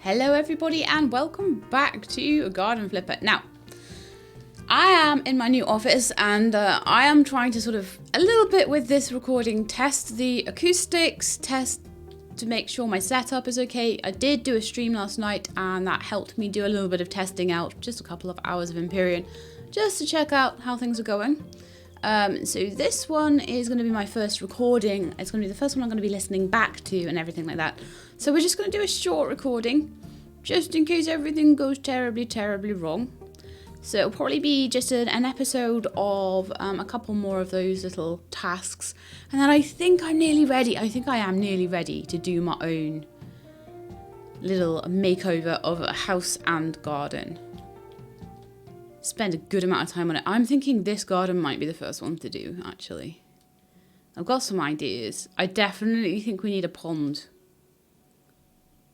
Hello everybody and welcome back to Garden Flipper. Now, I am in my new office and I am trying to sort of, a little bit with this recording, test the acoustics, test to make sure my setup is okay. I did do a stream last night and that helped me do a little bit of testing out, just a couple of hours of Empyrean, just to check out how things are going. So this one is going to be my first recording. It's going to be the first one I'm going to be listening back to and everything like that. So we're just going to do a short recording, just in case everything goes terribly, terribly wrong. So it'll probably be just an episode of a couple more of those little tasks. And then I think I'm nearly ready. I think I am nearly ready to do my own little makeover of a house and garden. Spend a good amount of time on it. I'm thinking this garden might be the first one to do, actually. I've got some ideas. I definitely think we need a pond.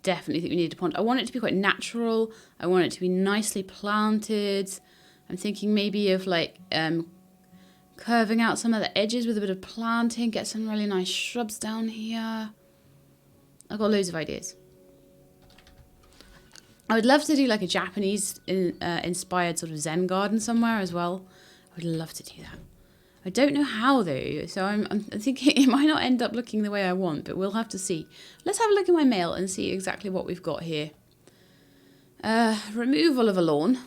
Definitely think we need a pond. I want it to be quite natural. I want it to be nicely planted. I'm thinking maybe of like curving out some of the edges with a bit of planting. Get some really nice shrubs down here. I've got loads of ideas. I would love to do like a Japanese inspired sort of Zen garden somewhere as well. I would love to do that. I don't know how though, so I'm thinking it might not end up looking the way I want, but we'll have to see. Let's have a look at my mail and see exactly what we've got here. Removal of a lawn.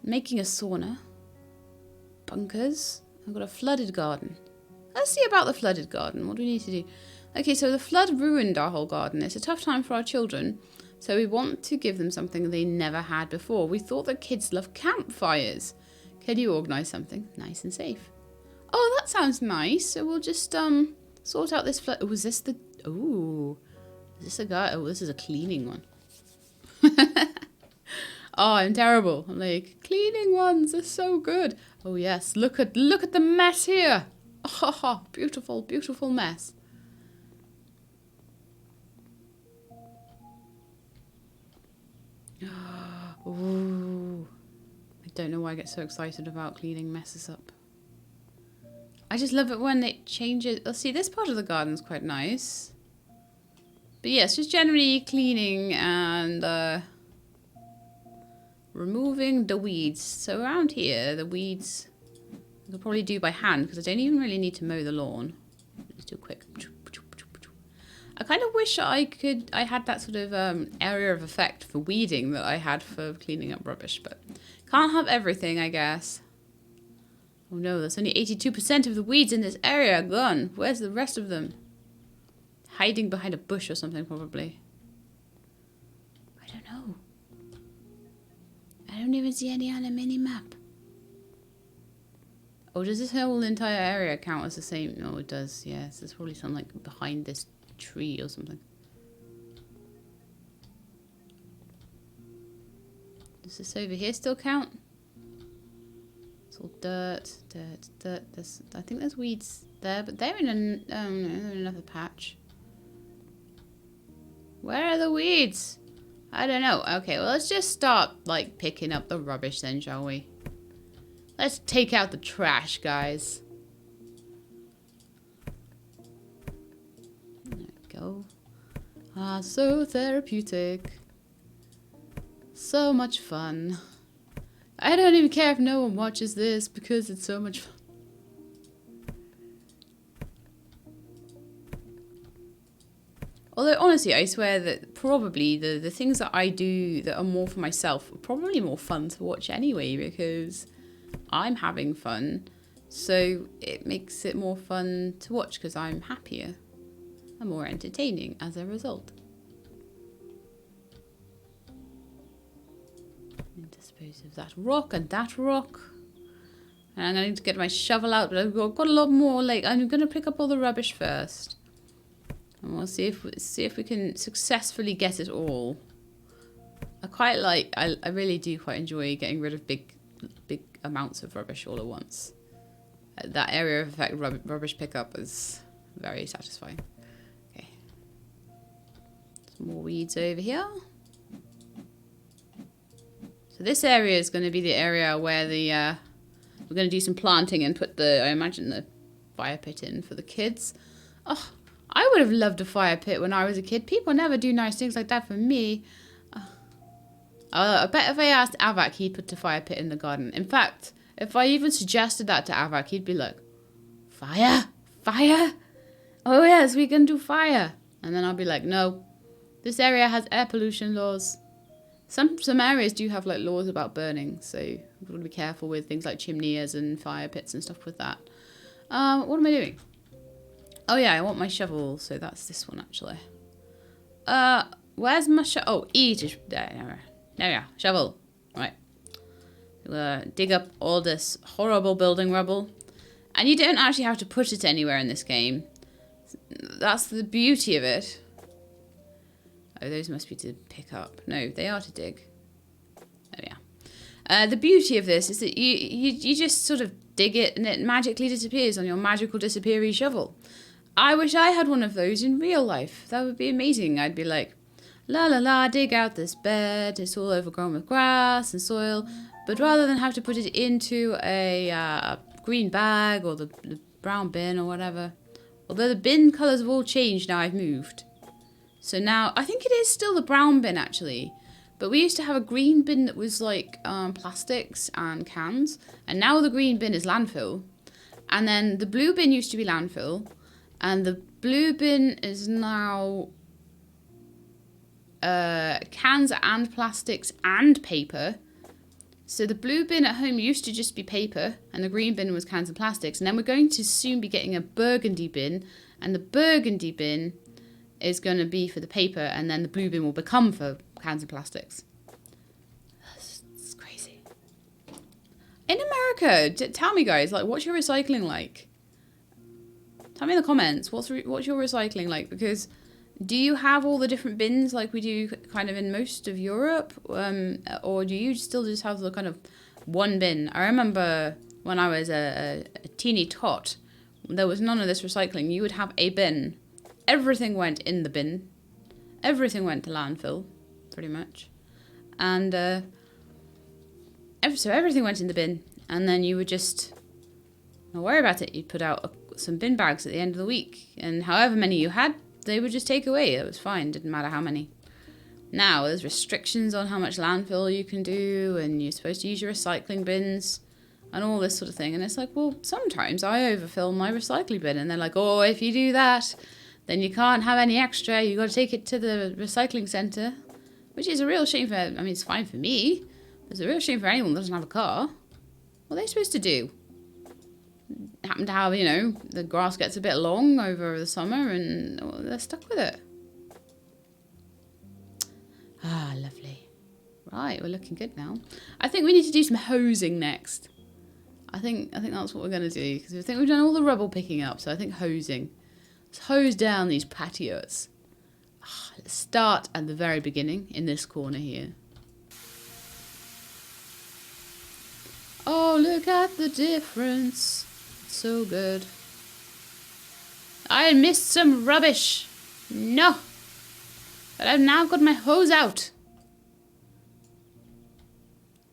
Making a sauna. Bunkers. I've got a flooded garden. Let's see about the flooded garden. What do we need to do? Okay, so the flood ruined our whole garden. It's a tough time for our children, so we want to give them something they never had before. We thought that kids love campfires. Can you organise something nice and safe? Oh, that sounds nice. So we'll just sort out this flood. Oh, is this the... Oh, is this a guy? Oh, this is a cleaning one. Oh, I'm terrible. I'm like, cleaning ones are so good. Oh yes, look at the mess here. Oh, beautiful, beautiful mess. Ooh. I don't know why I get so excited about cleaning messes up. I just love it when it changes. Oh, see, this part of the garden's quite nice. But yes, just generally cleaning and removing the weeds. So around here, the weeds I could probably do by hand because I don't even really need to mow the lawn. Just do a quick... I kind of wish I had that sort of area of effect for weeding that I had for cleaning up rubbish, but can't have everything, I guess. Oh no, there's only 82% of the weeds in this area gone. Where's the rest of them? Hiding behind a bush or something, probably. I don't know. I don't even see any on a mini-map. Oh, does this whole entire area count as the same? No, it does, yes. There's probably something like behind this tree or something. Does this over here still count? It's all dirt. I think there's weeds there, but they're in they're in another patch. Where are the weeds? I don't know. Okay, well let's just start like picking up the rubbish then, shall we? Let's take out the trash, guys. Go. Ah, so therapeutic. So much fun. I don't even care if no one watches this because it's so much fun. Although, honestly, I swear that probably the things that I do that are more for myself are probably more fun to watch anyway because I'm having fun. So it makes it more fun to watch because I'm happier. And more entertaining as a result. And dispose of that rock and that rock. And I'm going to get my shovel out, but I've got a lot more. Like I'm going to pick up all the rubbish first, and we'll see if we can successfully get it all. I really do quite enjoy getting rid of big amounts of rubbish all at once. That area of effect rubbish pickup is very satisfying. More weeds over here. So this area is going to be the area where we're going to do some planting and put I imagine the fire pit in for the kids. Oh, I would have loved a fire pit when I was a kid. People never do nice things like that for me. I bet if I asked Avak, he'd put a fire pit in the garden. In fact, if I even suggested that to Avak, he'd be like, fire? Fire? Oh yes, we can do fire. And then I'll be like, no, this area has air pollution laws. Some areas do have like laws about burning, so you've got to be careful with things like chimneys and fire pits and stuff with that. What am I doing? Oh yeah, I want my shovel, so that's this one actually. Where's my shovel? Oh, E to there we are. Shovel. Right. Dig up all this horrible building rubble, and you don't actually have to put it anywhere in this game. That's the beauty of it. Oh, those must be to pick up. No, they are to dig. There we are. The beauty of this is that you just sort of dig it and it magically disappears on your magical disappeary shovel. I wish I had one of those in real life. That would be amazing. I'd be like, la la la, dig out this bed. It's all overgrown with grass and soil. But rather than have to put it into a green bag or the brown bin or whatever. Although the bin colours have all changed now I've moved. So now, I think it is still the brown bin actually. But we used to have a green bin that was like plastics and cans. And now the green bin is landfill. And then the blue bin used to be landfill. And the blue bin is now cans and plastics and paper. So the blue bin at home used to just be paper. And the green bin was cans and plastics. And then we're going to soon be getting a burgundy bin. And the burgundy bin is going to be for the paper, and then the blue bin will become for cans and plastics. That's crazy. In America, tell me guys, like, what's your recycling like? Tell me in the comments, what's your recycling like? Because do you have all the different bins like we do kind of in most of Europe? Or do you still just have the kind of one bin? I remember when I was a teeny tot, there was none of this recycling. You would have a bin. Everything went in the bin. Everything went to landfill, pretty much. And so everything went in the bin. And then you would just not worry about it. You'd put out some bin bags at the end of the week. And however many you had, they would just take away. It was fine. Didn't matter how many. Now there's restrictions on how much landfill you can do. And you're supposed to use your recycling bins. And all this sort of thing. And it's like, well, sometimes I overfill my recycling bin. And they're like, oh, if you do that, then you can't have any extra. You got to take it to the recycling centre, which is a real shame for. I mean, it's fine for me. It's a real shame for anyone that doesn't have a car. What are they supposed to do? Happen to have, you know, the grass gets a bit long over the summer, and they're stuck with it. Ah, lovely. Right, we're looking good now. I think we need to do some hosing next. I think that's what we're going to do, because I think we've done all the rubble picking up, so I think hosing. Let's hose down these patios. Let's start at the very beginning in this corner here. Oh, look at the difference. It's so good. I missed some rubbish. No. But I've now got my hose out.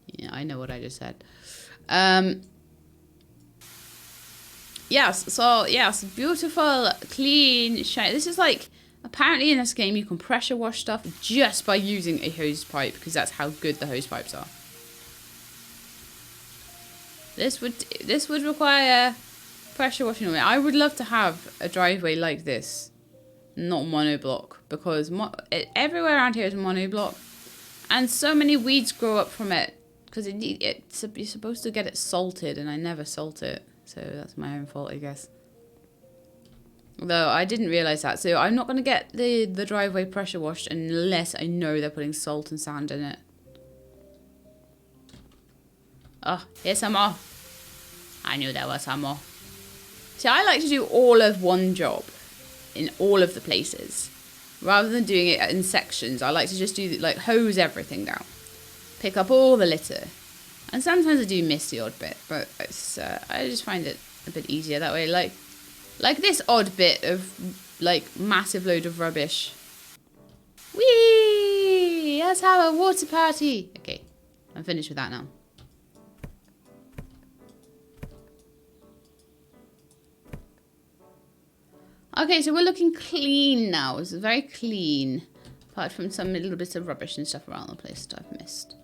Yeah, I know what I just said. Yes, beautiful, clean, shiny. This is like, apparently in this game you can pressure wash stuff just by using a hose pipe, because that's how good the hose pipes are. This would require pressure washing. I would love to have a driveway like this, not monoblock, because everywhere around here is monoblock, and so many weeds grow up from it, because you're supposed to get it salted, and I never salt it. So that's my own fault, I guess. Although I didn't realise that. So I'm not going to get the driveway pressure washed unless I know they're putting salt and sand in it. Oh, here's some more. I knew there was some more. See, I like to do all of one job in all of the places. Rather than doing it in sections, I like to just do, like, hose everything down. Pick up all the litter. And sometimes I do miss the odd bit, but it's, I just find it a bit easier that way. Like this odd bit of, like, massive load of rubbish. Whee! Let's have a water party. Okay, I'm finished with that now. Okay, so we're looking clean now. It's very clean. Apart from some little bits of rubbish and stuff around the place that I've missed.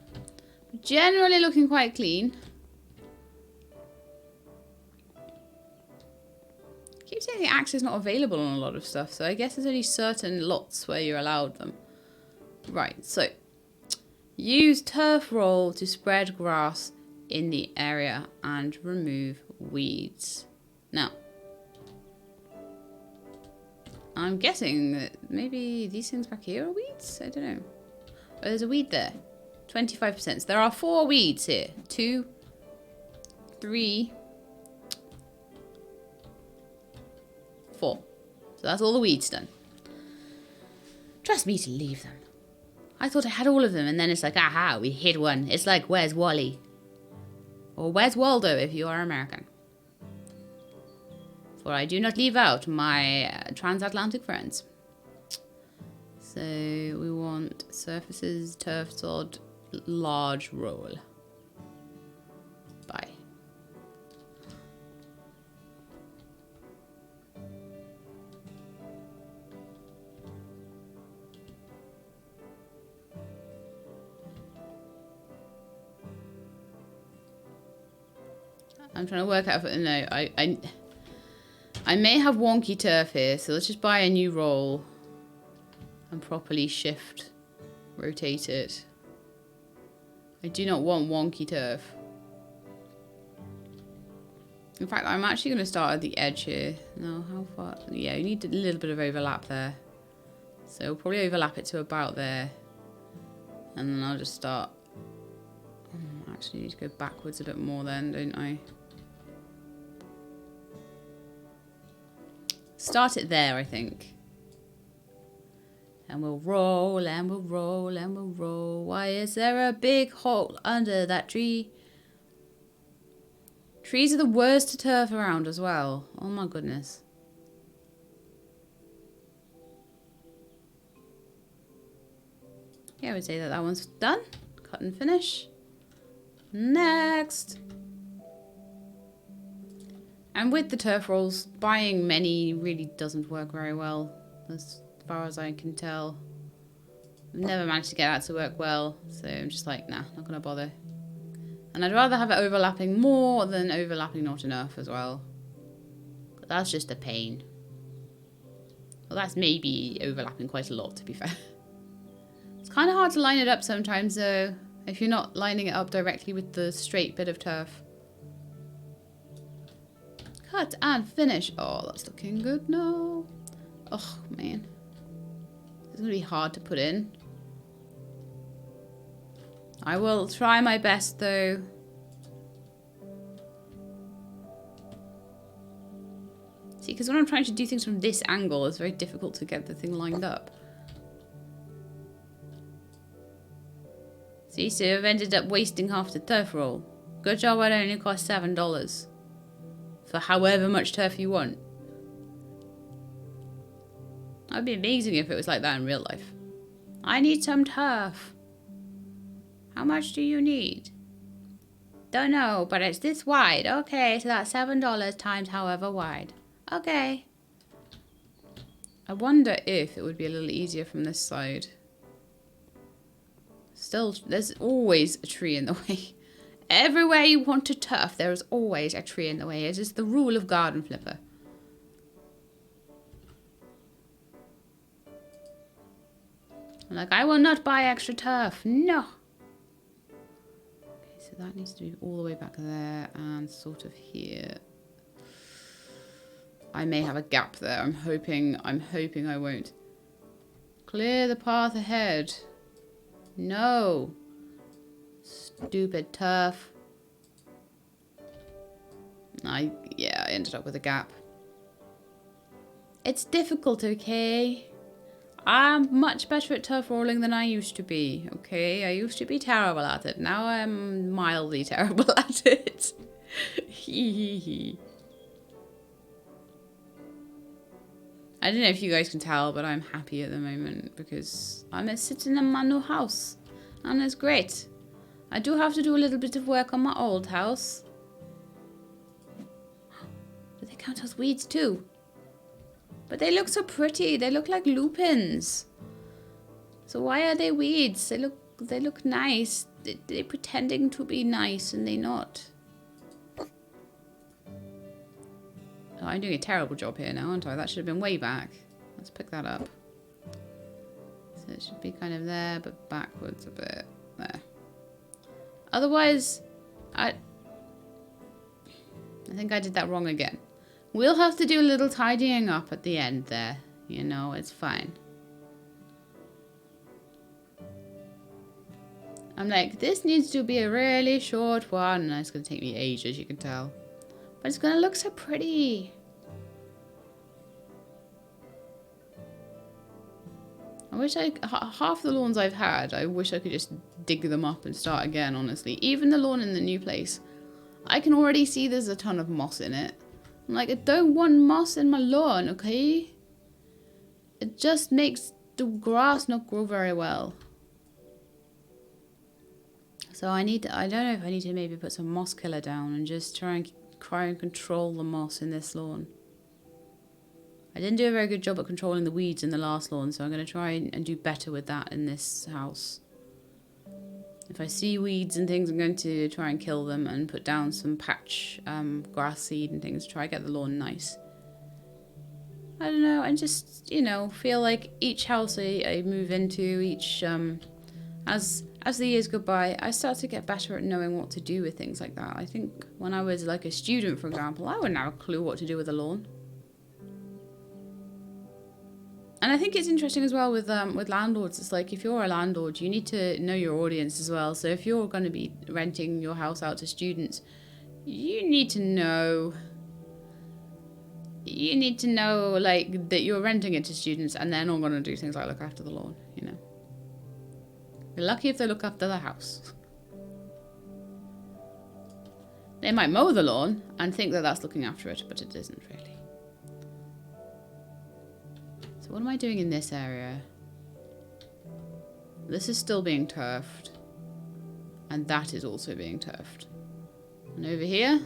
Generally looking quite clean. I keep saying the axe is not available on a lot of stuff, so I guess there's only certain lots where you're allowed them. Right, so use turf roll to spread grass in the area and remove weeds. Now, I'm guessing that maybe these things back here are weeds? I don't know. Oh, there's a weed there. 25%. So there are 4 weeds here. 2, 3, 4. So that's all the weeds done. Trust me to leave them. I thought I had all of them, and then it's like, aha, we hid one. It's like, where's Wally? Or where's Waldo if you are American? For I do not leave out my transatlantic friends. So we want surfaces, turf sod, large roll. Bye. I'm trying to work out if no, I may have wonky turf here, so let's just buy a new roll and properly shift, rotate it. I do not want wonky turf. In fact, I'm actually going to start at the edge here. No, how far? Yeah, you need a little bit of overlap there. So we'll probably overlap it to about there. And then I'll just start. Actually need to go backwards a bit more then, don't I? Start it there, I think. And we'll roll, and we'll roll, and we'll roll. Why is there a big hole under that tree? Trees are the worst to turf around as well. Oh my goodness. Yeah, I would say that that one's done. Cut and finish. Next. And with the turf rolls, buying many really doesn't work very well, as far as I can tell. I've never managed to get that to work well, so I'm just like, nah, not gonna bother. And I'd rather have it overlapping more than overlapping not enough as well. But that's just a pain. Well, that's maybe overlapping quite a lot, to be fair. It's kind of hard to line it up sometimes, though, if you're not lining it up directly with the straight bit of turf. Cut and finish. Oh, that's looking good now. Oh, man. It's going to be hard to put in. I will try my best, though. See, because when I'm trying to do things from this angle, it's very difficult to get the thing lined up. See, so I've ended up wasting half the turf roll. Good job it only cost $7. For however much turf you want. That'd be amazing if it was like that in real life. I need some turf. How much do you need? Don't know, but it's this wide. Okay, so that's $7 times however wide. Okay. I wonder if it would be a little easier from this side. Still, there's always a tree in the way. Everywhere you want to turf, there is always a tree in the way. It is the rule of Garden Flipper. I'm like, I will not buy extra turf. No. Okay, so that needs to be all the way back there and sort of here. I may have a gap there. I'm hoping I won't. Clear the path ahead. No. Stupid turf. I ended up with a gap. It's difficult, okay? I'm much better at turf rolling than I used to be, okay? I used to be terrible at it. Now I'm mildly terrible at it. I don't know if you guys can tell, but I'm happy at the moment because I'm sitting in my new house. And it's great. I do have to do a little bit of work on my old house. Do they count as weeds too? But they look so pretty. They look like lupins. So why are they weeds? They look nice. They're pretending to be nice and they're not. Oh, I'm doing a terrible job here now, aren't I? That should have been way back. Let's pick that up. So it should be kind of there, but backwards a bit. There. Otherwise, I think I did that wrong again. We'll have to do a little tidying up at the end there. You know, it's fine. I'm like, this needs to be a really short one. And it's going to take me ages, you can tell. But it's going to look so pretty. I wish half the lawns I've had, I wish I could just dig them up and start again, honestly. Even the lawn in the new place. I can already see there's a ton of moss in it. I'm like, I don't want moss in my lawn, okay? It just makes the grass not grow very well. So I don't know if I need to maybe put some moss killer down and just try and control the moss in this lawn. I didn't do a very good job at controlling the weeds in the last lawn, so I'm going to try and do better with that in this house. If I see weeds and things, I'm going to try and kill them and put down some patch grass seed and things to try and get the lawn nice. I don't know, and just, you know, feel like each house I move into, each, as the years go by, I start to get better at knowing what to do with things like that. I think when I was like a student, for example, I wouldn't have a clue what to do with a lawn. And I think it's interesting as well with landlords. It's like, if you're a landlord, you need to know your audience as well. So if you're going to be renting your house out to students, you need to know like that you're renting it to students and they're not going to do things like look after the lawn, you know. You're lucky if they look after the house. They might mow the lawn and think that that's looking after it, but it isn't really. What am I doing in this area? This is still being turfed. And that is also being turfed. And over here,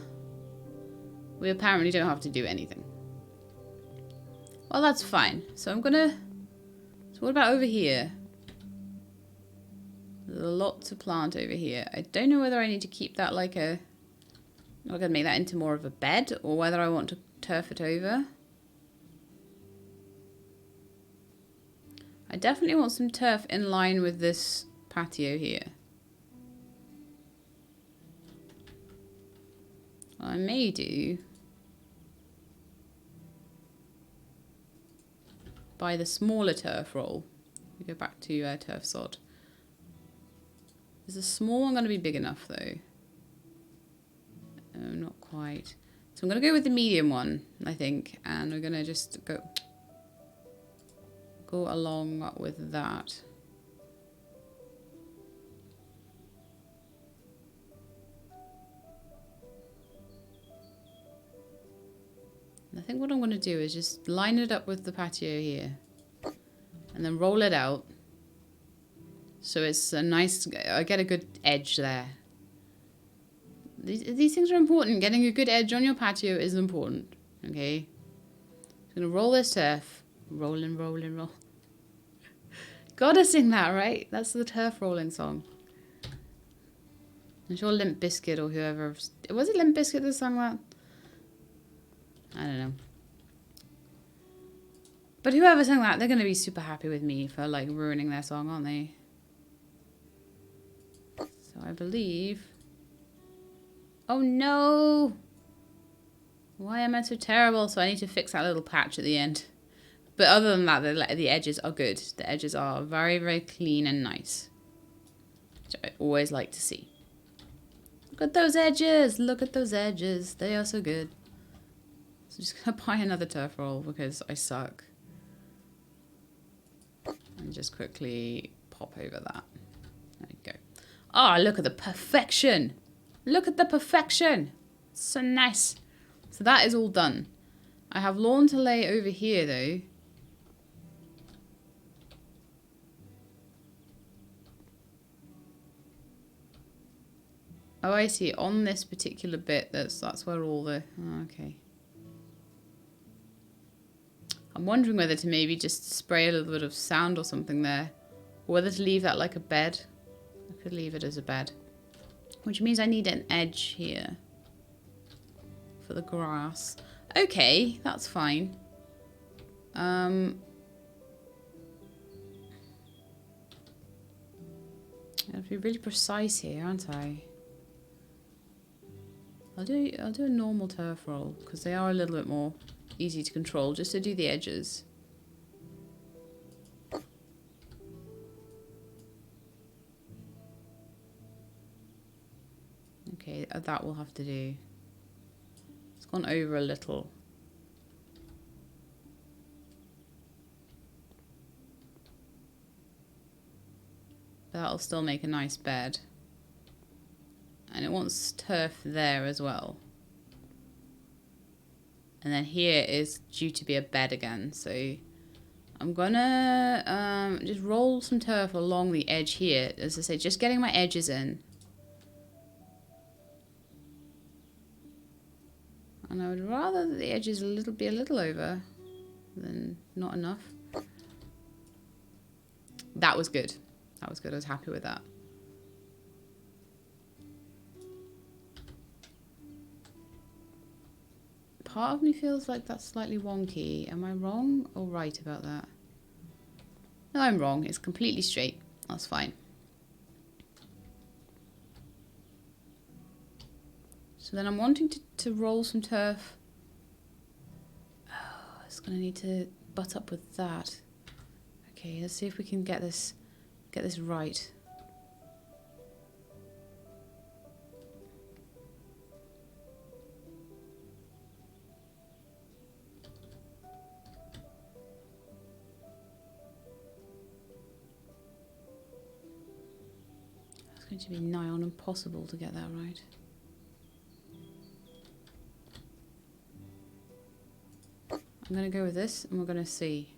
we apparently don't have to do anything. Well, that's fine. So I'm gonna... So what about over here? There's a lot to plant over here. I don't know whether I need to keep that like a... I'm gonna make that into more of a bed, or whether I want to turf it over. I definitely want some turf in line with this patio here. What I may do, buy the smaller turf roll. We go back to turf sod. Is the small one going to be big enough though? Oh, not quite. So I'm going to go with the medium one, I think, and we're going to just go along with that. And I think what I'm going to do is just line it up with the patio here and then roll it out so it's a nice, I get a good edge there. These things are important. Getting a good edge on your patio is important, okay? I'm going to roll this turf. Rolling, rolling, roll. Gotta sing that, right? That's the turf rolling song. I'm sure Limp Bizkit or whoever... Was it Limp Bizkit that sang that? I don't know. But whoever sang that, they're going to be super happy with me for, like, ruining their song, aren't they? So I believe... Oh, no! Why am I so terrible? So I need to fix that little patch at the end. But other than that, the edges are good. The edges are very, very clean and nice. Which I always like to see. Look at those edges. Look at those edges. They are so good. So I'm just going to buy another turf roll because I suck. And just quickly pop over that. There we go. Oh, look at the perfection. Look at the perfection. It's so nice. So that is all done. I have lawn to lay over here though. Oh, I see. On this particular bit, that's where all the... Oh, okay. I'm wondering whether to maybe just spray a little bit of sand or something there. Or whether to leave that like a bed. I could leave it as a bed. Which means I need an edge here. For the grass. Okay, that's fine. I have to be really precise here, aren't I? I'll do a normal turf roll because they are a little bit more easy to control, just to do the edges. Okay, that will have to do. It's gone over a little. But that'll still make a nice bed. And it wants turf there as well. And then here is due to be a bed again. So I'm gonna just roll some turf along the edge here. As I say, just getting my edges in. And I would rather that the edges be a little over than not enough. That was good. That was good. I was happy with that. Part of me feels like that's slightly wonky. Am I wrong or right about that? No, I'm wrong. It's completely straight. That's fine. So then I'm wanting to roll some turf. Oh, it's going to need to butt up with that. Okay, let's see if we can get this right. It's going to be nigh on impossible to get that right. I'm going to go with this and we're going to see.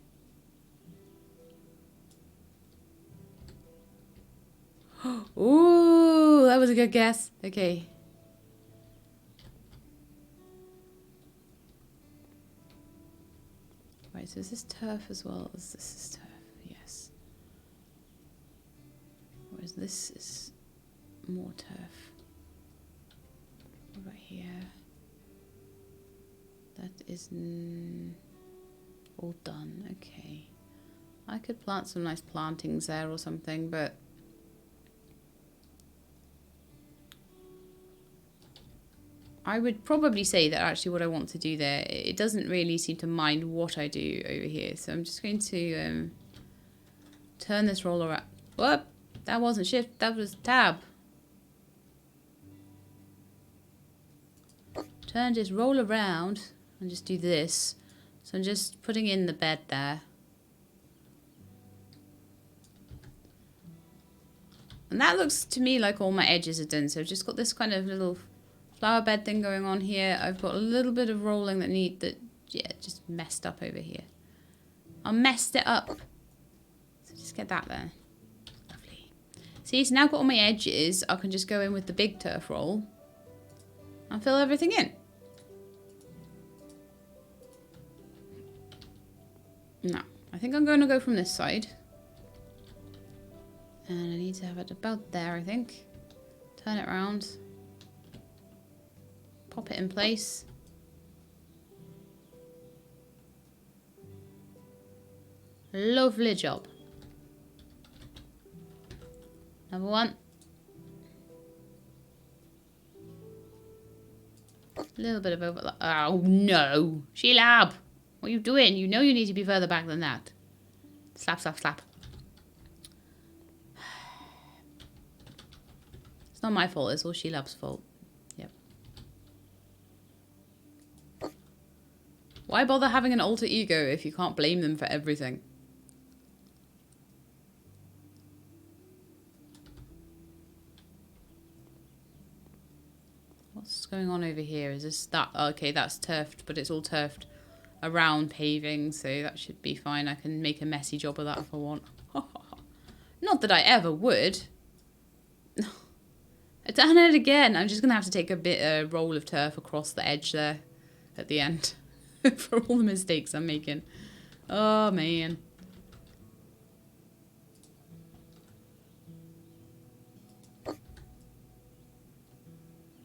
Ooh, that was a good guess. Okay. Right, so is this turf as well as this is turf? Yes. Whereas this is more turf. Over here. That is all done. Okay. I could plant some nice plantings there or something, but I would probably say that actually what I want to do there, it doesn't really seem to mind what I do over here. So I'm just going to turn this roll around. Whoop! That wasn't shift, that was tab. Turn this roll around and just do this. So I'm just putting in the bed there. And that looks to me like all my edges are done. So I've just got this kind of little flower bed thing going on here. I've got a little bit of rolling yeah, just messed up over here. I messed it up. So just get that there. Lovely. See, so now I've got all my edges. I can just go in with the big turf roll and fill everything in. Now, I think I'm going to go from this side. And I need to have it about there, I think. Turn it around. Pop it in place. Lovely job. Number one. A little bit of overlap. Oh no! Sheila! What are you doing? You know you need to be further back than that. Slap, slap, slap. It's not my fault, it's all Sheila's fault. Yep. Why bother having an alter ego if you can't blame them for everything? What's going on over here? Is this that? Okay, that's turfed, but it's all turfed around paving, so that should be fine. I can make a messy job of that if I want. Not that I ever would. I've done it again. I'm just going to have to take a roll of turf across the edge there at the end for all the mistakes I'm making. Oh, man.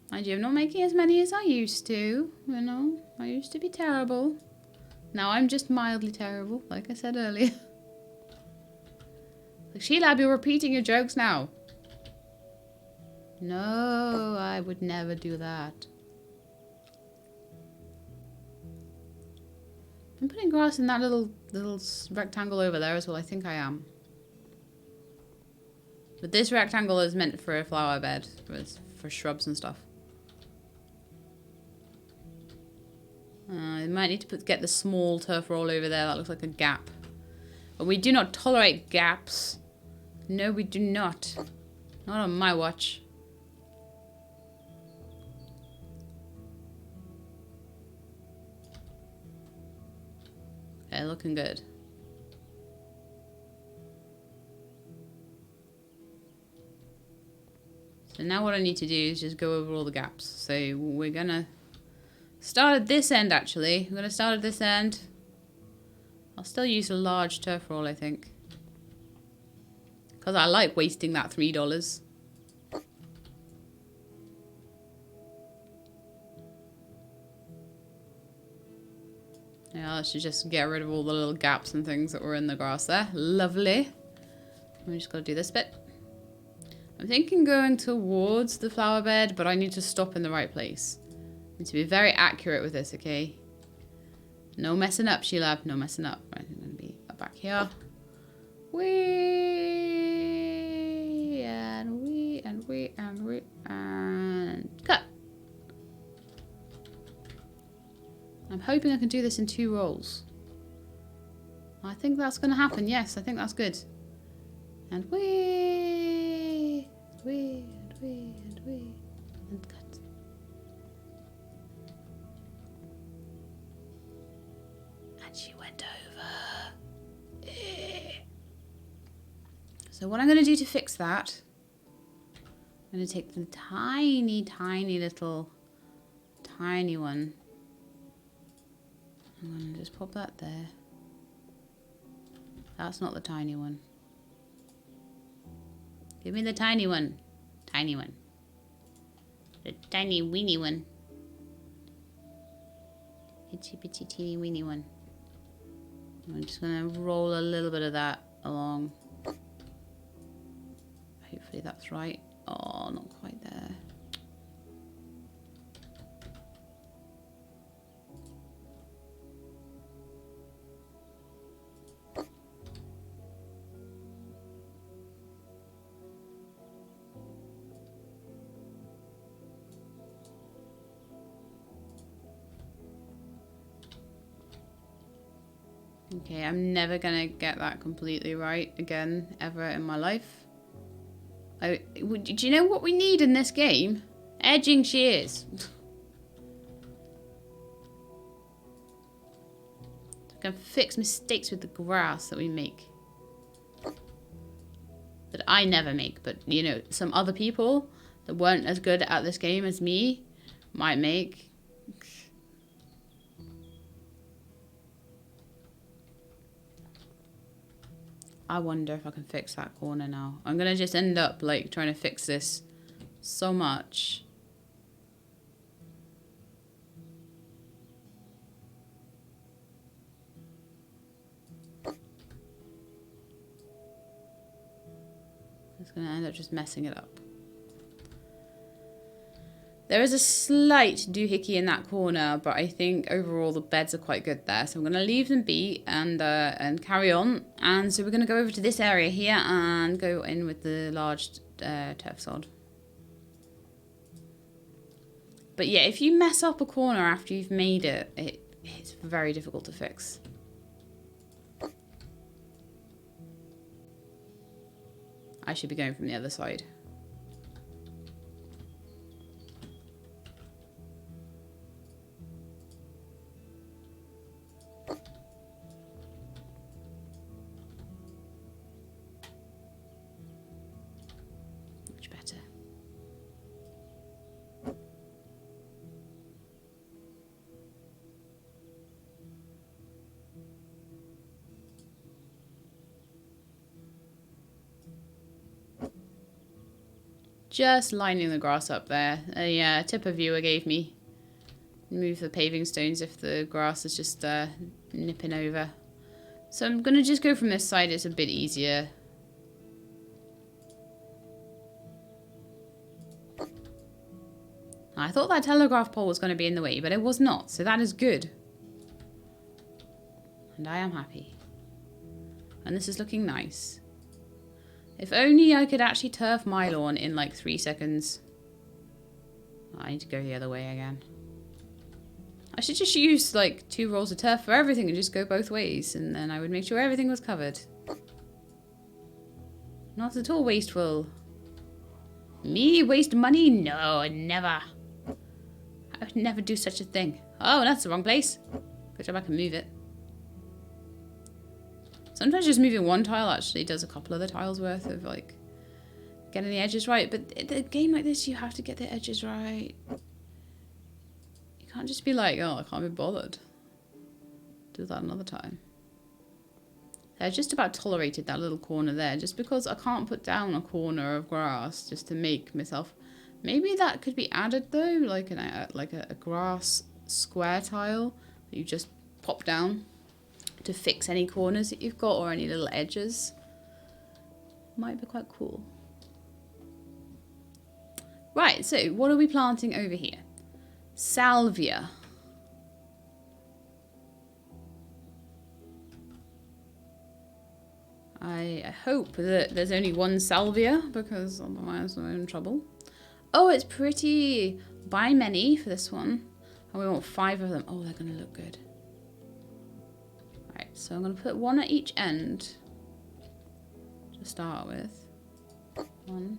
Mind you, I'm not making as many as I used to. You know, I used to be terrible. Now I'm just mildly terrible, like I said earlier. Like, Sheila, you're repeating your jokes now. No, I would never do that. I'm putting grass in that little rectangle over there as well. I think I am. But this rectangle is meant for a flower bed. It's for shrubs and stuff. I might need to get the small turf roll over there. That looks like a gap. But we do not tolerate gaps. No, we do not. Not on my watch. Okay, looking good. So now what I need to do is just go over all the gaps. So we're gonna start at this end, actually. We're gonna start at this end. I'll still use a large turf roll, I think. Because I like wasting that $3. Yeah, let's just get rid of all the little gaps and things that were in the grass there. Lovely. We just gotta do this bit. I'm thinking going towards the flower bed, but I need to stop in the right place. I need to be very accurate with this, okay? No messing up, Sheila. No messing up. Right, I'm gonna be back here. And cut. I'm hoping I can do this in 2 rolls. I think that's gonna happen. Yes, I think that's good. And and cut. And she went over. So what I'm going to do to fix that, I'm going to take the tiny one. I'm going to just pop that there. That's not the tiny one. Give me the tiny one. Tiny one. The tiny weeny one. Itsy bitsy teeny weeny one. I'm just gonna roll a little bit of that along. Hopefully that's right. Oh, not quite there. Okay, I'm never gonna get that completely right again, ever in my life. Do you know what we need in this game? Edging shears. I can fix mistakes with the grass that we make. That I never make, but you know, some other people that weren't as good at this game as me might make. I wonder if I can fix that corner now. I'm gonna just end up like trying to fix this so much. It's gonna end up just messing it up. There is a slight doohickey in that corner, but I think overall the beds are quite good there. So I'm going to leave them be and carry on. And so we're going to go over to this area here and go in with the large turf sod. But yeah, if you mess up a corner after you've made it, it's very difficult to fix. I should be going from the other side. just lining the grass up there. Yeah, tip a viewer gave me. Move the paving stones if the grass is just nipping over. So I'm going to just go from this side. It's a bit easier. I thought that telegraph pole was going to be in the way, but it was not. So that is good. And I am happy. And this is looking nice. If only I could actually turf my lawn in like 3 seconds. I need to go the other way again. I should just use like 2 rolls of turf for everything and just go both ways. And then I would make sure everything was covered. Not at all wasteful. Me waste money? No, never. I would never do such a thing. Oh, that's the wrong place. Good job I can move it. Sometimes just moving one tile actually does a couple of the tiles worth of like getting the edges right. But in a game like this, you have to get the edges right. You can't just be like, oh, I can't be bothered. Do that another time. I just about tolerated that little corner there just because I can't put down a corner of grass just to make myself. Maybe that could be added though, like a grass square tile that you just pop down to fix any corners that you've got or any little edges. Might be quite cool. Right, so what are we planting over here? Salvia. I hope that there's only one salvia because otherwise I'm in trouble. Oh, it's pretty. Buy many for this one. And we want 5 of them. Oh, they're going to look good. Right, so I'm going to put 1 at each end to start with. 1,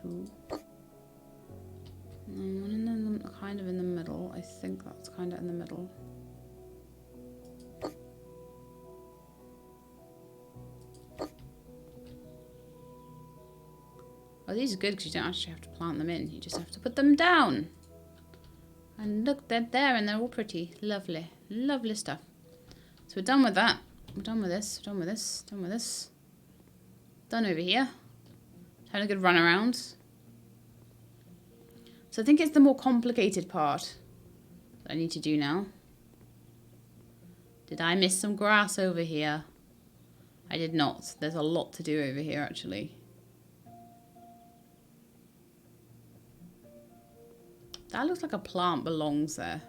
2, and 1 in the kind of in the middle. I think that's kind of in the middle. Oh, these are good because you don't actually have to plant them in. You just have to put them down. And look, they're there and they're all pretty. Lovely. Lovely stuff. So we're done with that. We're done with this. We're done with this. Done with this. Done over here. Having a good run around. So I think it's the more complicated part that I need to do now. Did I miss some grass over here? I did not. There's a lot to do over here actually. That looks like a plant belongs there.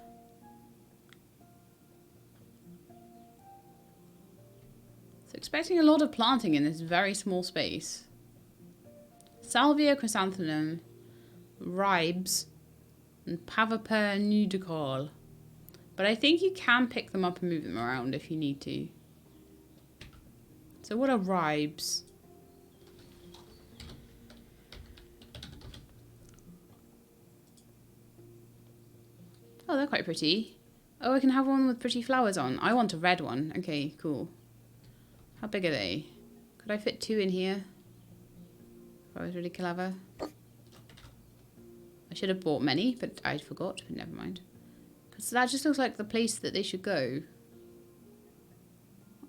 So expecting a lot of planting in this very small space. Salvia, chrysanthemum, ribes, and paviper nudical. But I think you can pick them up and move them around if you need to. So what are ribes? Oh, they're quite pretty. Oh, I can have one with pretty flowers on. I want a red one. Okay, cool. How big are they? Could I fit 2 in here? If I was really clever. I should have bought many, but I forgot. But never mind. Because that just looks like the place that they should go.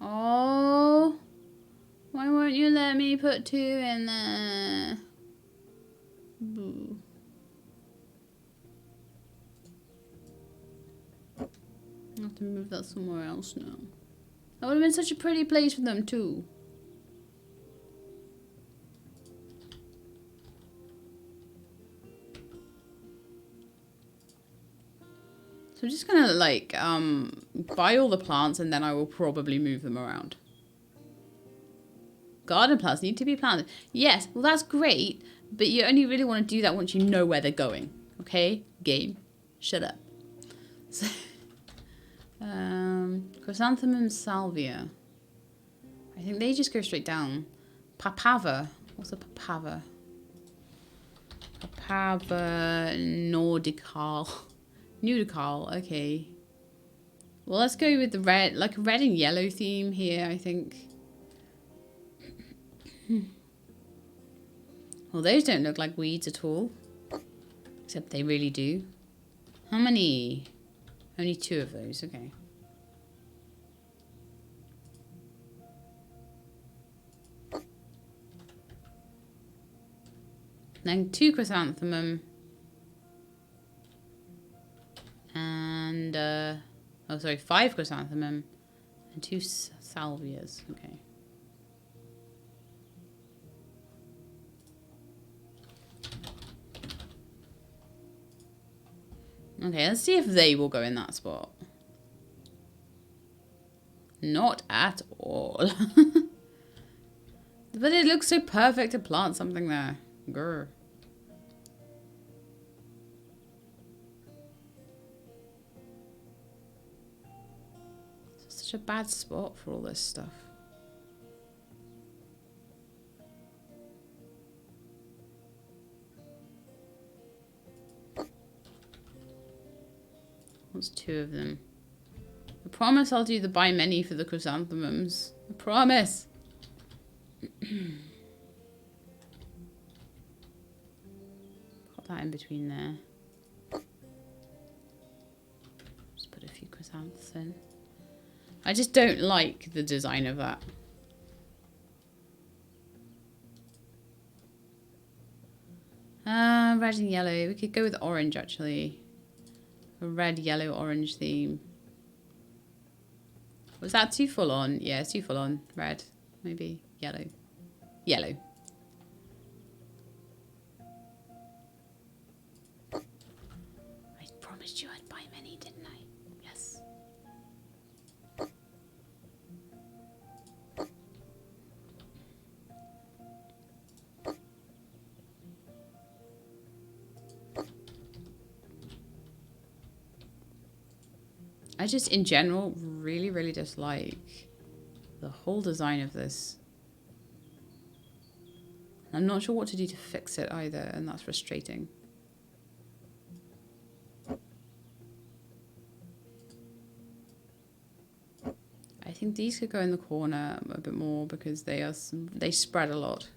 Oh. Why won't you let me put 2 in there? Boo. I have to move that somewhere else now. That would have been such a pretty place for them too. So I'm just gonna like buy all the plants and then I will probably move them around. Garden plants need to be planted. Yes, well that's great, but you only really want to do that once you know where they're going. Okay? Game. Shut up. So chrysanthemum salvia. I think they just go straight down. Papava. What's a papava? Papava nordical. Nudical. Okay. Well, let's go with the red, like a red and yellow theme here, I think. Well, those don't look like weeds at all. Except they really do. How many? Only 2 of those, okay. Then 2 chrysanthemum. And, oh sorry, 5 chrysanthemum. And 2 salvias. Okay. Okay, let's see if they will go in that spot. Not at all. But it looks so perfect to plant something there. Grr. It's such a bad spot for all this stuff. What's 2 of them? I promise I'll do the buy many for the chrysanthemums. I promise. Put that in between there. Just put a few chrysanthemums in. I just don't like the design of that. Red and yellow. We could go with orange actually. A red, yellow, orange theme. Was that too full on? Yeah, it's too full on. Red, maybe yellow. Yellow. I promised you I'd buy many, didn't I? Yes. I just, in general, really dislike the whole design of this. I'm not sure what to do to fix it either, and that's frustrating. I think these could go in the corner a bit more because they spread a lot.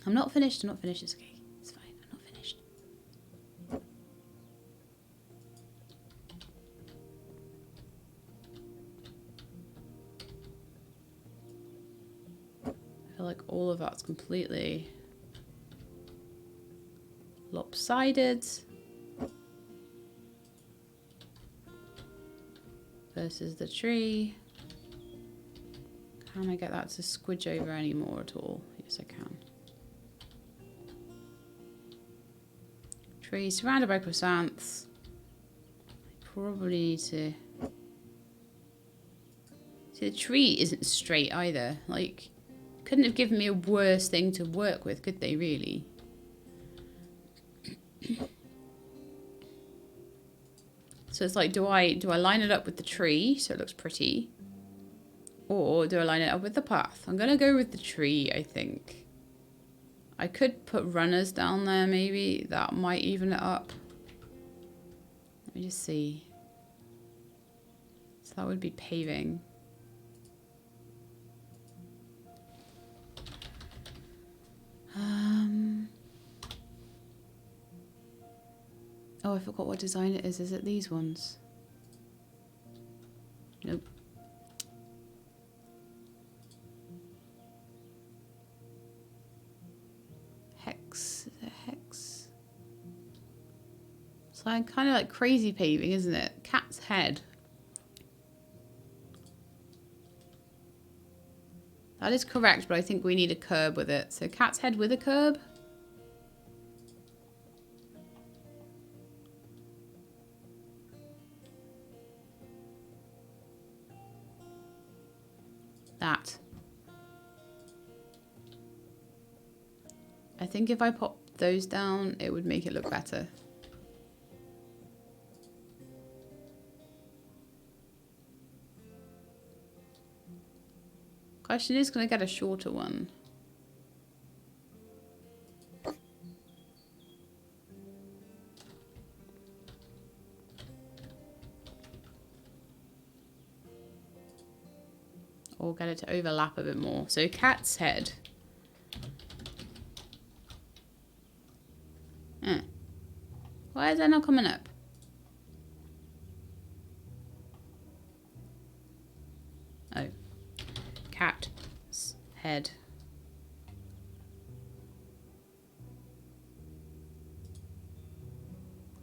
I'm not finished, it's okay. It's fine, I'm not finished. I feel like all of that's completely lopsided. Versus the tree. Can I get that to squidge over anymore at all? Yes, I can. Tree surrounded by chrysanths. I probably need to... See, the tree isn't straight either. Like, couldn't have given me a worse thing to work with, could they, really? So it's like, do I line it up with the tree so it looks pretty? Or do I line it up with the path? I'm going to go with the tree, I think. I could put runners down there, maybe. That might even it up. Let me just see. So that would be paving. Oh, I forgot what design it is. Is it these ones? Nope. Hex. Is it hex? It's like kind of like crazy paving, isn't it? Cat's head. That is correct, but I think we need a curb with it. So cat's head with a curb. That. I think if I pop those down, it would make it look better. Question is, can I get a shorter one? Or get it to overlap a bit more. So cat's head. Why is that not coming up? Oh. Cat's head.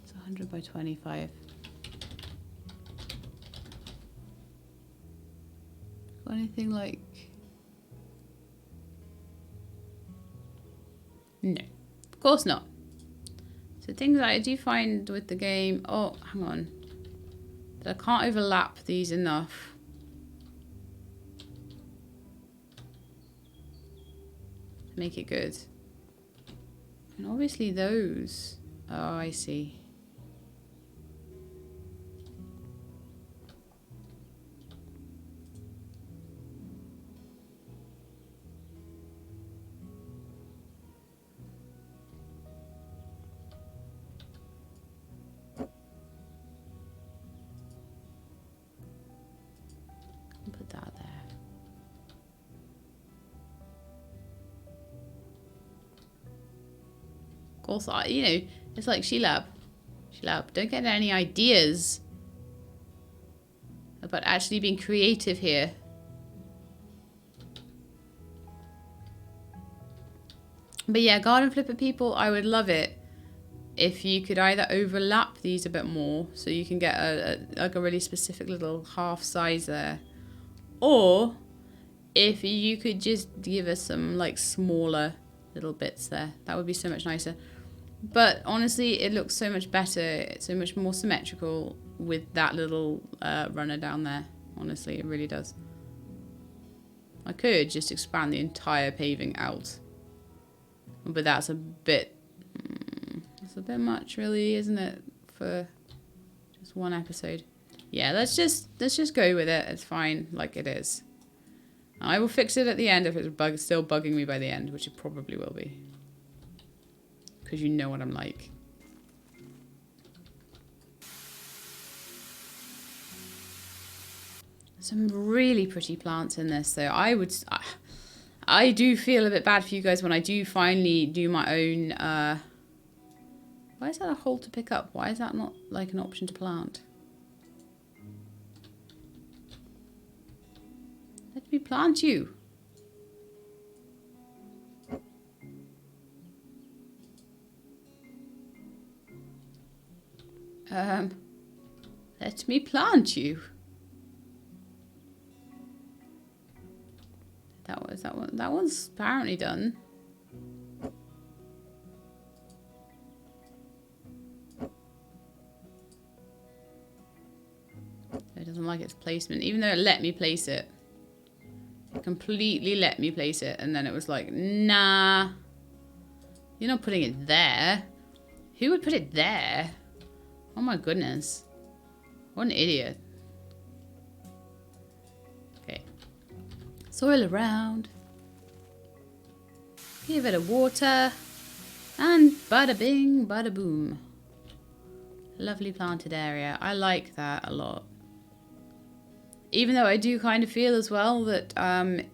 It's 100 by 25. Got anything like... No. Of course not. So things that I do find with the game... Oh, hang on. That I can't overlap these enough. To make it good. And obviously those... Oh, I see. Put that there. Of course, you know, it's like Sheila, don't get any ideas about actually being creative here. But yeah, garden flipper people, I would love it if you could either overlap these a bit more so you can get like a really specific little half size there, or if you could just give us some like smaller little bits there. That would be so much nicer. But honestly, it looks so much better. It's so much more symmetrical with that little runner down there. Honestly, it really does. I could just expand the entire paving out. But that's a bit... That's a bit much, really, isn't it? For just one episode. Yeah, let's just go with it. It's fine, like it is. I will fix it at the end if it's still bugging me by the end, which it probably will be. Because you know what I'm like. Some really pretty plants in this, though. I do feel a bit bad for you guys when I do finally do my own... Why is that a hole to pick up? Why is that not like an option to plant? Let me plant you. Let me plant you. That one's apparently done. It doesn't like its placement, even though it let me place it. It completely let me place it, and then it was like, nah, you're not putting it there. Who would put it there? Oh my goodness. What an idiot. Okay. Soil around. Give it a water. And bada bing, bada boom. Lovely planted area. I like that a lot. Even though I do kind of feel as well that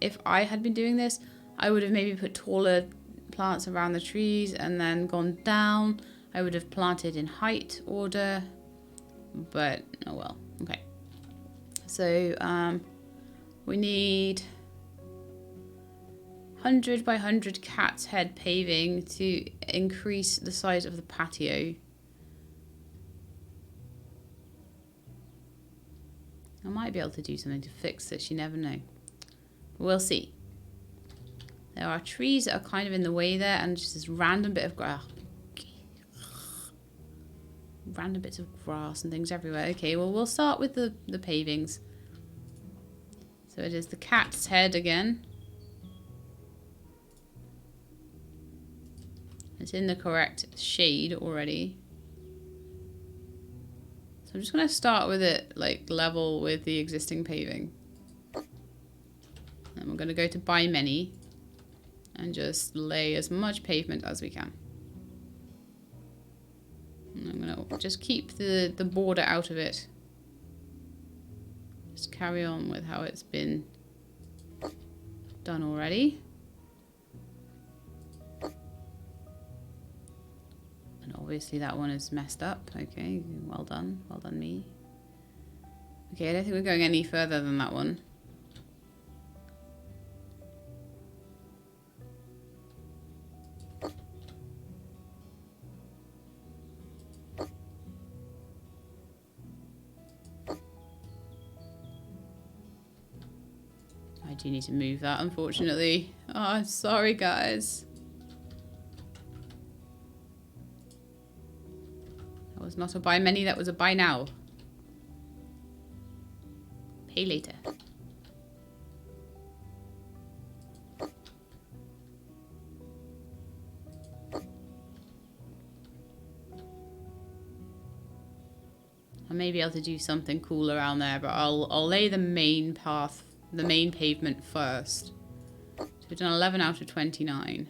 if I had been doing this, I would have maybe put taller plants around the trees and then gone down. I would have planted in height order. But, oh well. Okay. So, we need 100 by 100 cat's head paving to increase the size of the patio. I might be able to do something to fix this, you never know. We'll see. There are trees that are kind of in the way there, and just this random bit of grass. Random bits of grass and things everywhere. Okay, well, we'll start with the pavings. So it is the cat's head again. It's in the correct shade already. So I'm just going to start with it like level with the existing paving. And we're going to go to buy many and just lay as much pavement as we can. And I'm going to just keep the border out of it. Just carry on with how it's been done already. And Obviously that one is messed up. Okay, well done. Well done me. Okay, I don't think we're going any further than that one. I do need to move that, unfortunately. Oh, I'm sorry, guys. That was not a buy many, that was a buy now. Pay later. I may be able to do something cool around there, but I'll lay the main path, the main pavement first. So we've done 11 out of 29.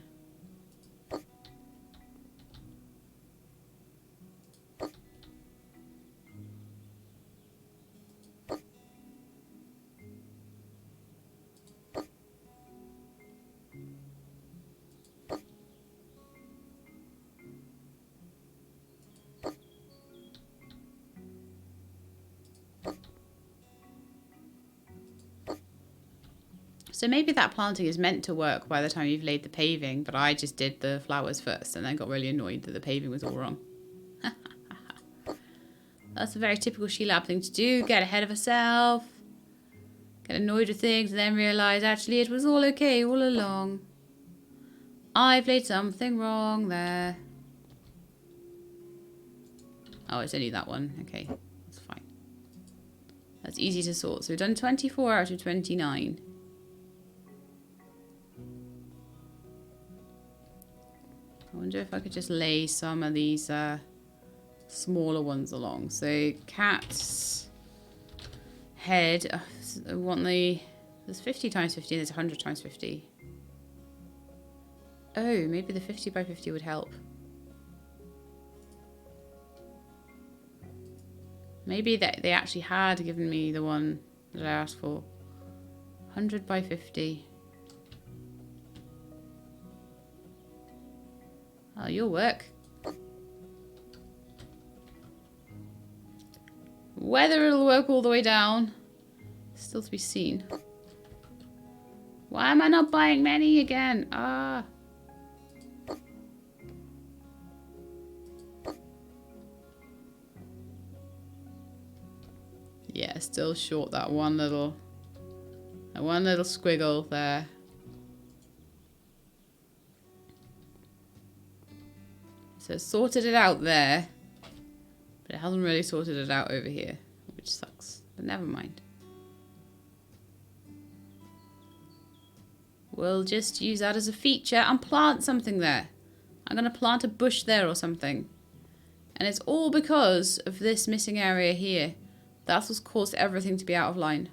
So maybe that planting is meant to work by the time you've laid the paving, but I just did the flowers first and then got really annoyed that the paving was all wrong. That's a very typical She-Lab thing to do. Get ahead of herself. Get annoyed with things and then realise actually it was all okay all along. I've laid something wrong there. Oh, it's only that one. Okay, that's fine. That's easy to sort. So we've done 24 out of 29. I wonder if I could just lay some of these smaller ones along. So cat's head. I want the... There's 50 times 50 and there's 100 times 50. Oh, maybe the 50 by 50 would help. Maybe they actually had given me the one that I asked for. 100 by 50. Oh, you'll work. Whether it'll work all the way down, still to be seen. Why am I not buying many again? Ah. Yeah, still short that one little squiggle there. So it sorted it out there, but it hasn't really sorted it out over here, which sucks, but never mind. We'll just use that as a feature and plant something there. I'm going to plant a bush there or something. And it's all because of this missing area here. That's what's caused everything to be out of line.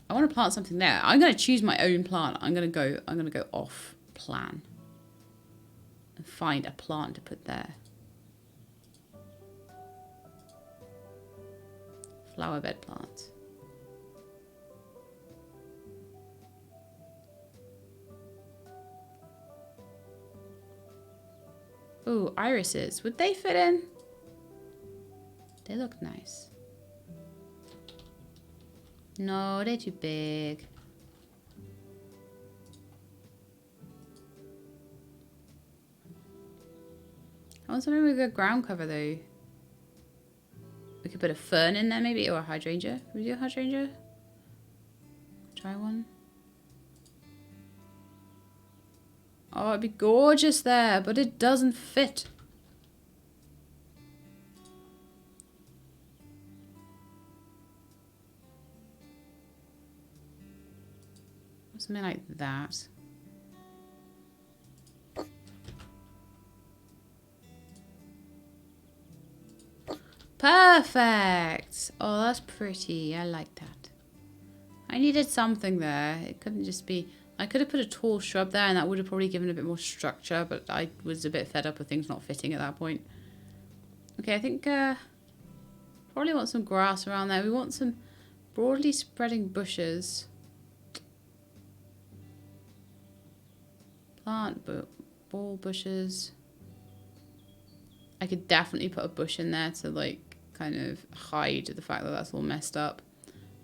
I want to plant something there. I'm going to choose my own plant. I'm going to go off plan. And find a plant to put there. Flower bed plant. Ooh, irises. Would they fit in? They look nice. No, they're too big. I want something with good ground cover though. We could put a fern in there maybe, or a hydrangea. Can we do a hydrangea? Try one. Oh, it'd be gorgeous there, but it doesn't fit. Something like that. Perfect! Oh, that's pretty. I like that. I needed something there. It couldn't just be... I could have put a tall shrub there and that would have probably given a bit more structure, but I was a bit fed up with things not fitting at that point. Okay, I think probably want some grass around there. We want some broadly spreading bushes. Plant ball bushes. I could definitely put a bush in there to like kind of hide the fact that that's all messed up.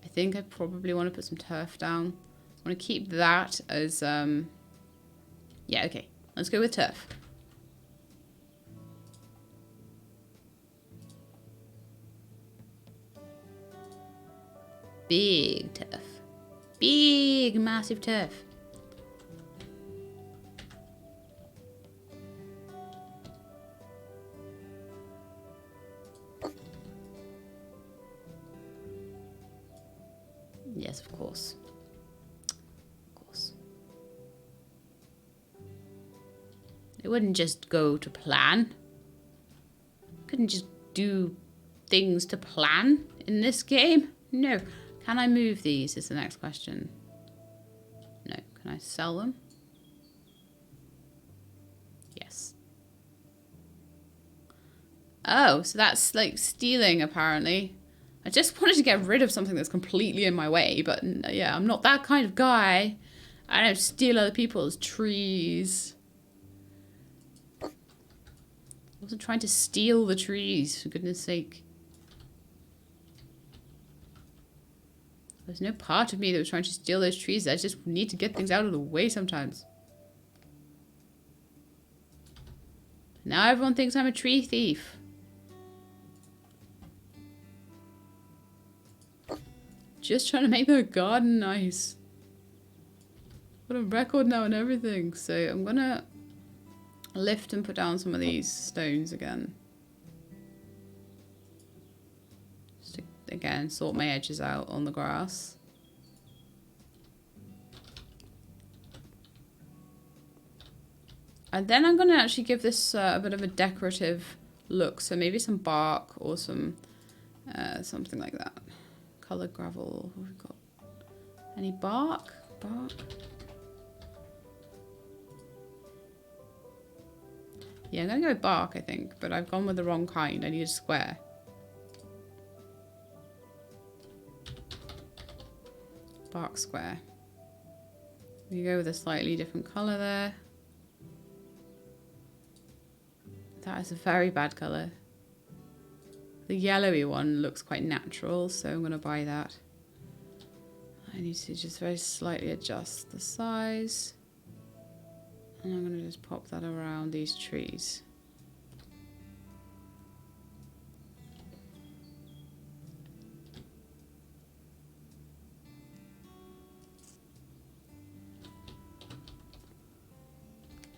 I think I probably want to put some turf down. I want to keep that as, yeah, okay. Let's go with turf. Big turf. Big, massive turf. Yes, of course. Of course. It wouldn't just go to plan. Couldn't just do things to plan in this game. No. Can I move these is the next question. No. Can I sell them? Yes. Oh, so that's like stealing apparently. I just wanted to get rid of something that's completely in my way, but yeah, I'm not that kind of guy. I don't steal other people's trees. I wasn't trying to steal the trees, for goodness sake. There's no part of me that was trying to steal those trees. I just need to get things out of the way sometimes. Now everyone thinks I'm a tree thief. Just trying to make their garden nice. Got a record now and everything. So I'm gonna lift and put down some of these stones again. Just to, again, sort my edges out on the grass. And then I'm gonna actually give this a bit of a decorative look. So maybe some bark or some something like that. Colored gravel. What have we got? Any bark? Bark? Yeah, I'm gonna go with bark, I think, but I've gone with the wrong kind. I need a square. Bark square. We go with a slightly different color there. That is a very bad color. The yellowy one looks quite natural, so I'm gonna buy that. I need to just very slightly adjust the size. And I'm gonna just pop that around these trees.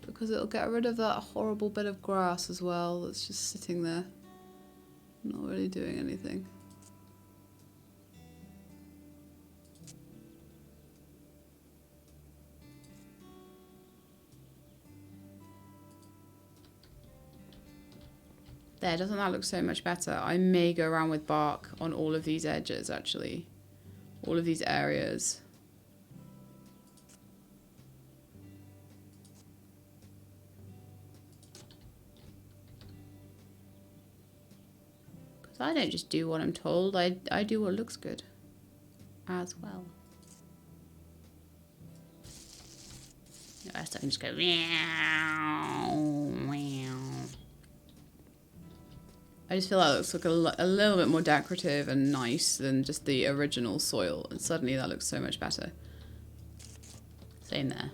Because it'll get rid of that horrible bit of grass as well that's just sitting there. Not really doing anything. There, doesn't that look so much better? I may go around with bark on all of these edges, actually. All of these areas. Because I don't just do what I'm told, I do what looks good as well. The rest I can just go meow, meow. I just feel like it looks like a little bit more decorative and nice than just the original soil. And suddenly that looks so much better. Same there.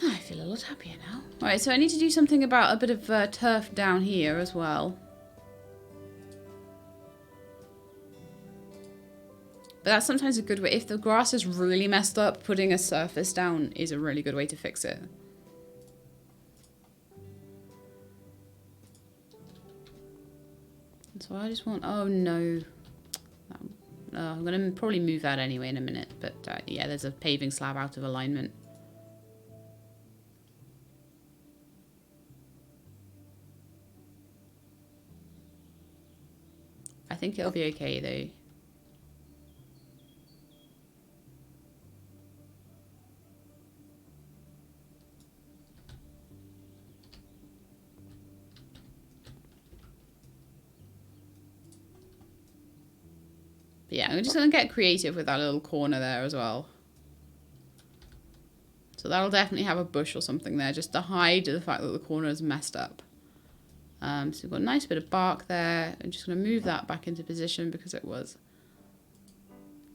I feel a lot happier now. Alright, so I need to do something about a bit of turf down here as well. But that's sometimes a good way. If the grass is really messed up, putting a surface down is a really good way to fix it. So I just want, oh no. I'm going to probably move that anyway in a minute. But yeah, there's a paving slab out of alignment. I think it'll be okay though. But yeah, I'm just going to get creative with that little corner there as well. So that'll definitely have a bush or something there, just to hide the fact that the corner is messed up. So we've got a nice bit of bark there. I'm just going to move that back into position because it was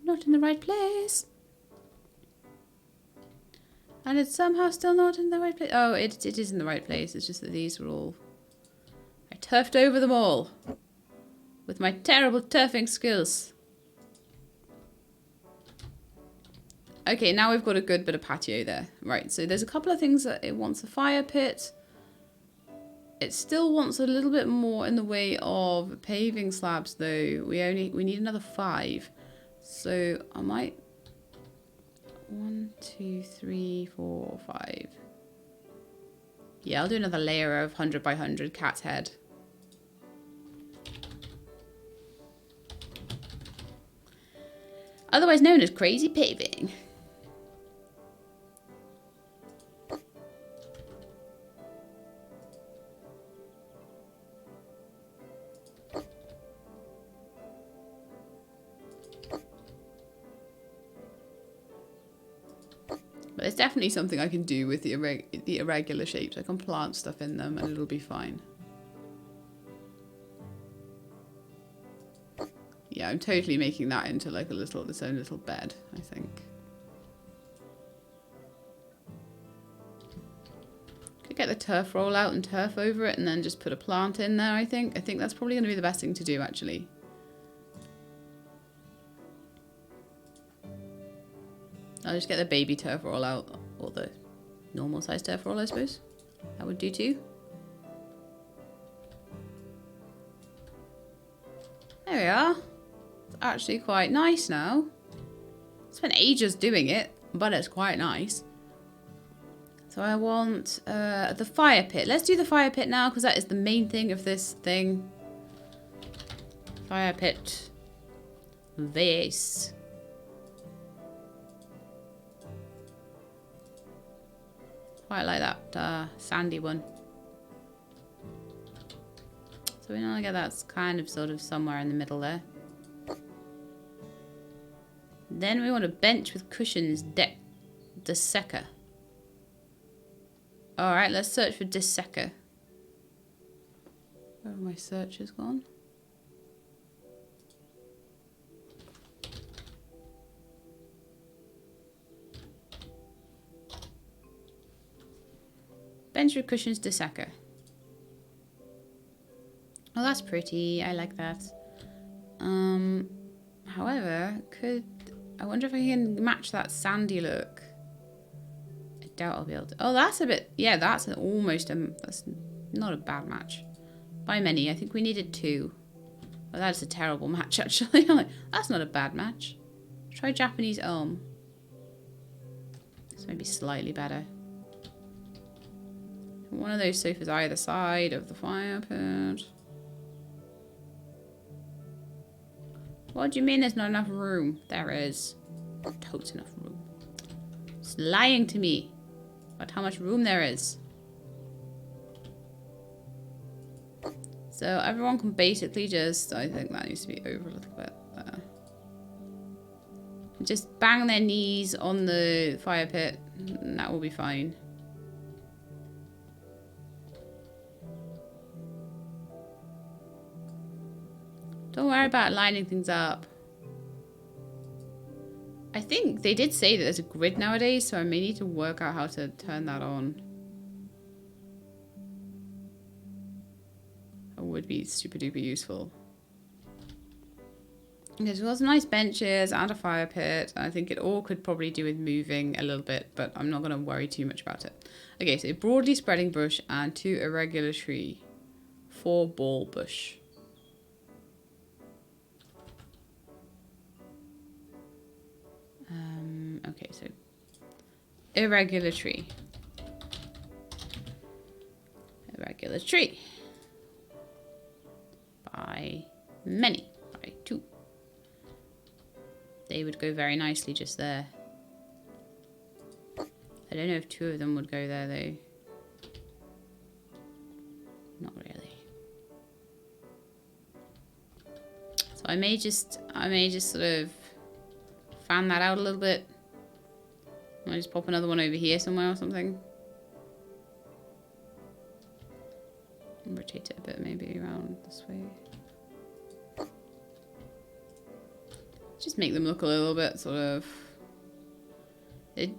not in the right place. And it's somehow still not in the right place. Oh, it is in the right place. It's just that these were all... I turfed over them all. With my terrible turfing skills. Okay, now we've got a good bit of patio there. Right, so there's a couple of things that it wants a fire pit. It still wants a little bit more in the way of paving slabs though. We need another 5. So I might... 1, 2, 3, 4, 5. Yeah, I'll do another layer of 100 by 100 cat's head. Otherwise known as crazy paving. But it's definitely something I can do with the irregular shapes. I can plant stuff in them and it'll be fine. Yeah, I'm totally making that into like its own little bed, I think. Could get the turf roll out and turf over it and then just put a plant in there, I think. I think that's probably going to be the best thing to do, actually. I'll just get the baby turf roll out, or the normal size turf roll, I suppose. That would do too. There we are. It's actually quite nice now. Spent ages doing it, but it's quite nice. So I want the fire pit. Let's do the fire pit now, because that is the main thing of this thing. Fire pit. Vase. Quite like that sandy one. So we want to get that kind of sort of somewhere in the middle there. Then we want a bench with cushions, deseka. Alright, let's search for deseka. Where have my searches gone? Bench with cushions, deseka. Oh, that's pretty. I like that. However, I wonder if I can match that sandy look. I doubt I'll be able to. Oh, that's a bit... Yeah, that's that's not a bad match. By many. I think we needed 2. Well, that's a terrible match, actually. I'm like, that's not a bad match. Try Japanese elm. This may be slightly better. One of those sofas either side of the fire pit. What do you mean there's not enough room? There is. Totes enough room. It's lying to me about how much room there is. So everyone can basically just... I think that needs to be over a little bit there. Just bang their knees on the fire pit and that will be fine. Don't worry about lining things up. I think they did say that there's a grid nowadays, so I may need to work out how to turn that on. That would be super duper useful. Okay, so we've got some nice benches and a fire pit. I think it all could probably do with moving a little bit, but I'm not going to worry too much about it. Okay, so broadly spreading bush and 2 irregular tree. 4 ball bush. Okay, so irregular tree. Irregular tree. By many. By 2. They would go very nicely just there. I don't know if 2 of them would go there though. Not really. So I may just sort of fan that out a little bit. I just pop another one over here somewhere or something. Rotate it a bit, maybe around this way. Just make them look a little bit sort of... in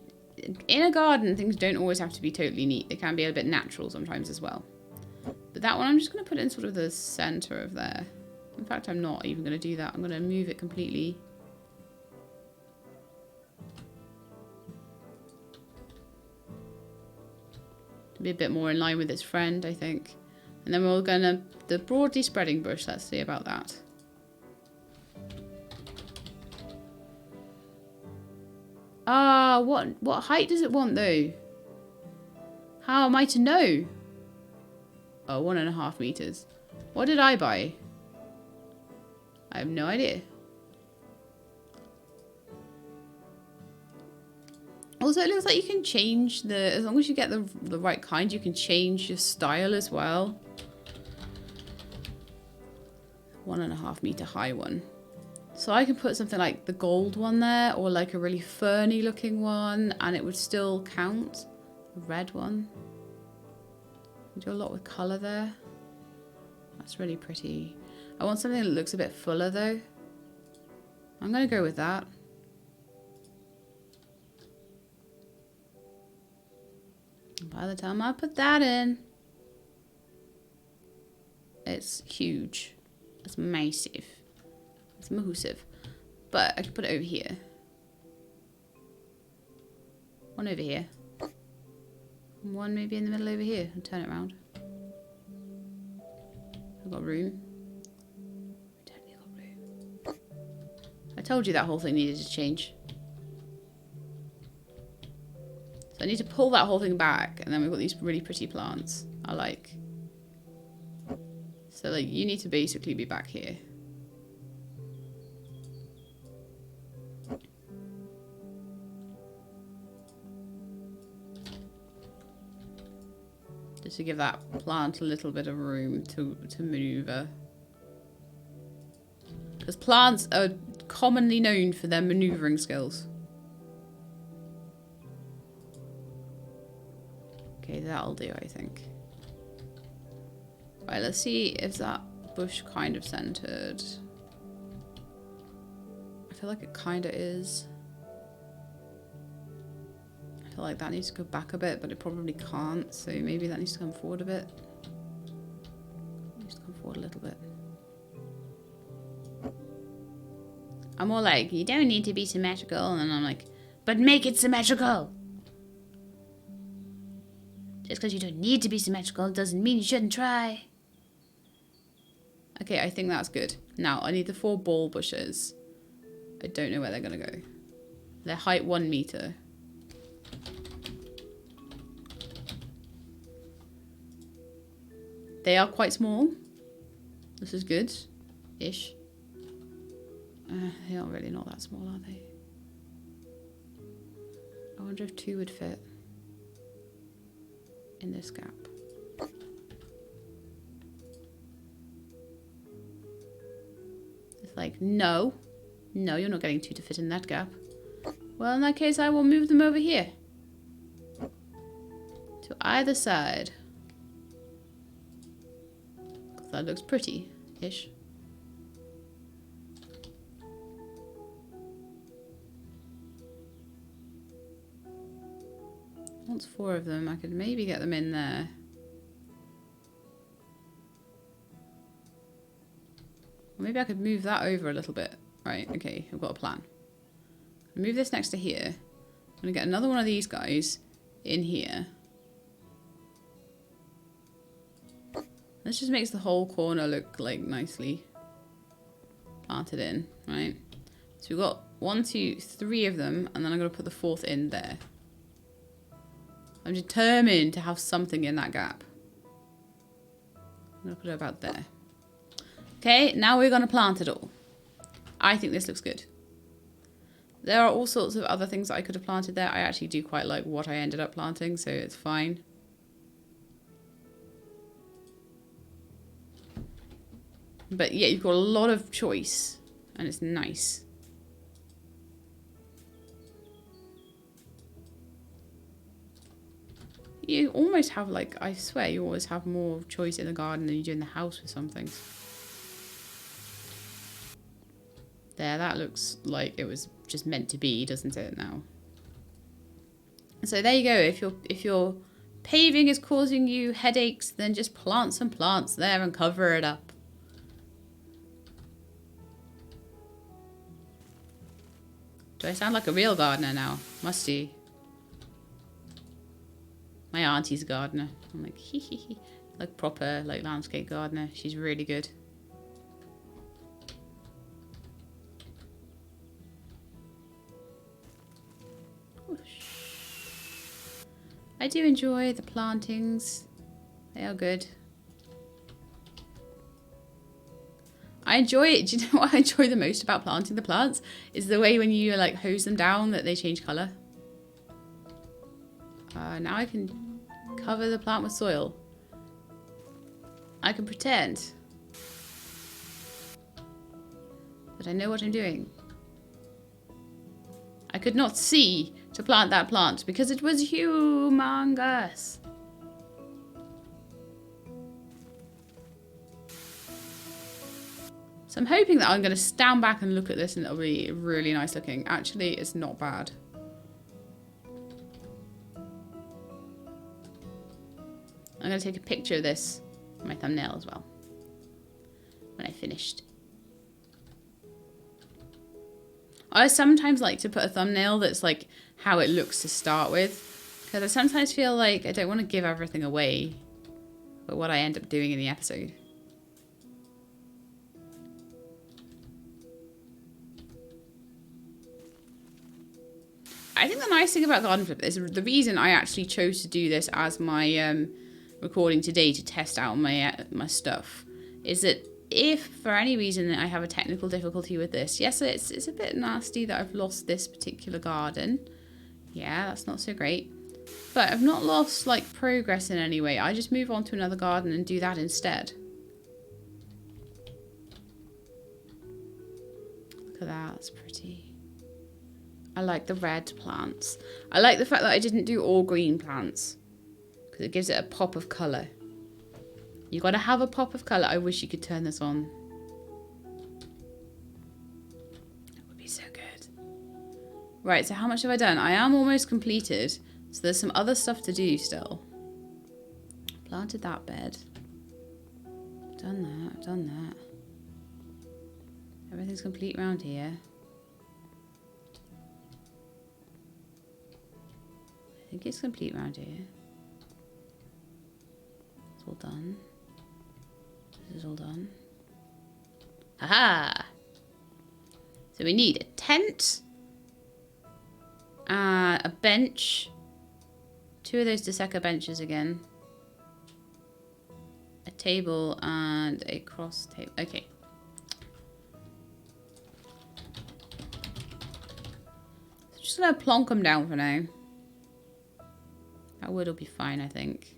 a garden, things don't always have to be totally neat. They can be a bit natural sometimes as well. But that one I'm just going to put in sort of the center of there. In fact, I'm not even going to do that. I'm going to move it completely. To be a bit more in line with its friend, I think. And then we're going to... the broadly spreading bush, let's see about that. Ah, what height does it want though? How am I to know? Oh, 1.5 meters. What did I buy? I have no idea. Also, it looks like you can change the... as long as you get the right kind, you can change your style as well. 1.5 meter high one. So I can put something like the gold one there, or like a really ferny looking one, and it would still count. The red one. We do a lot with colour there. That's really pretty. I want something that looks a bit fuller though. I'm going to go with that. By the time I put that in, it's huge. It's massive. It's massive. But I can put it over here. One over here. And one maybe in the middle over here. And turn it around. I've got room. I totally got room. I told you that whole thing needed to change. So I need to pull that whole thing back, and then we've got these really pretty plants I like. So like you need to basically be back here. Just to give that plant a little bit of room to maneuver. Because plants are commonly known for their maneuvering skills. Okay, that'll do, I think. Right, let's see if that bush kind of centered. I feel like it kind of is. I feel like that needs to go back a bit, but it probably can't, so maybe that needs to come forward a bit. It needs to come forward a little bit. I'm all like, you don't need to be symmetrical, and then I'm like, but make it symmetrical! Just because you don't need to be symmetrical doesn't mean you shouldn't try. Okay, I think that's good. Now, I need the 4 ball bushes. I don't know where they're going to go. Their height 1 meter. They are quite small. This is good. Ish. They are really not that small, are they? I wonder if 2 would fit in this gap. It's like, no. No, you're not getting 2 to fit in that gap. Well, in that case, I will move them over here. To either side. Because that looks pretty-ish. Once 4 of them, I could maybe get them in there. Or maybe I could move that over a little bit. Right, okay, I've got a plan. I'll move this next to here. I'm going to get another one of these guys in here. This just makes the whole corner look like nicely planted in, right? So we've got 1, 2, 3 of them, and then I'm going to put the 4th in there. I'm determined to have something in that gap. I'm going to put it about there. Okay, now we're going to plant it all. I think this looks good. There are all sorts of other things that I could have planted there. I actually do quite like what I ended up planting, so it's fine. But yeah, you've got a lot of choice, and it's nice. You almost have, like, I swear you always have more choice in the garden than you do in the house with some things. There, that looks like it was just meant to be, doesn't it, now? So there you go. If your paving is causing you headaches, then just plant some plants there and cover it up. Do I sound like a real gardener now? Must do. My auntie's a gardener. I'm like, hee hee hee. Like proper, like landscape gardener. She's really good. I do enjoy the plantings. They are good. I enjoy it. Do you know what I enjoy the most about planting the plants? Is the way when you like hose them down that they change colour. Now I can cover the plant with soil. I can pretend that I know what I'm doing. I could not see to plant that plant because it was humongous. So I'm hoping that I'm going to stand back and look at this and it'll be really nice looking. Actually, it's not bad. I'm going to take a picture of this for my thumbnail as well when I finished. I sometimes like to put a thumbnail that's like how it looks to start with, because I sometimes feel like I don't want to give everything away but what I end up doing in the episode. I think the nice thing about Garden Flip is the reason I actually chose to do this as my recording today to test out my stuff is that if for any reason I have a technical difficulty with this, yes, it's a bit nasty that I've lost this particular garden. Yeah, that's not so great. But I've not lost like progress in any way. I just move on to another garden and do that instead. Look at that, that's pretty. I like the red plants. I like the fact that I didn't do all green plants because it gives it a pop of colour. You gotta have a pop of colour. I wish you could turn this on. That would be so good. Right, so how much have I done? I am almost completed. So there's some other stuff to do still. Planted that bed. Done that, done that. Everything's complete around here. I think it's complete around here. It's all done. This is all done. Aha! So we need a tent, a bench, 2 of those Deseka benches again, a table and a cross table. Okay. So just gonna plonk them down for now. That wood will be fine, I think.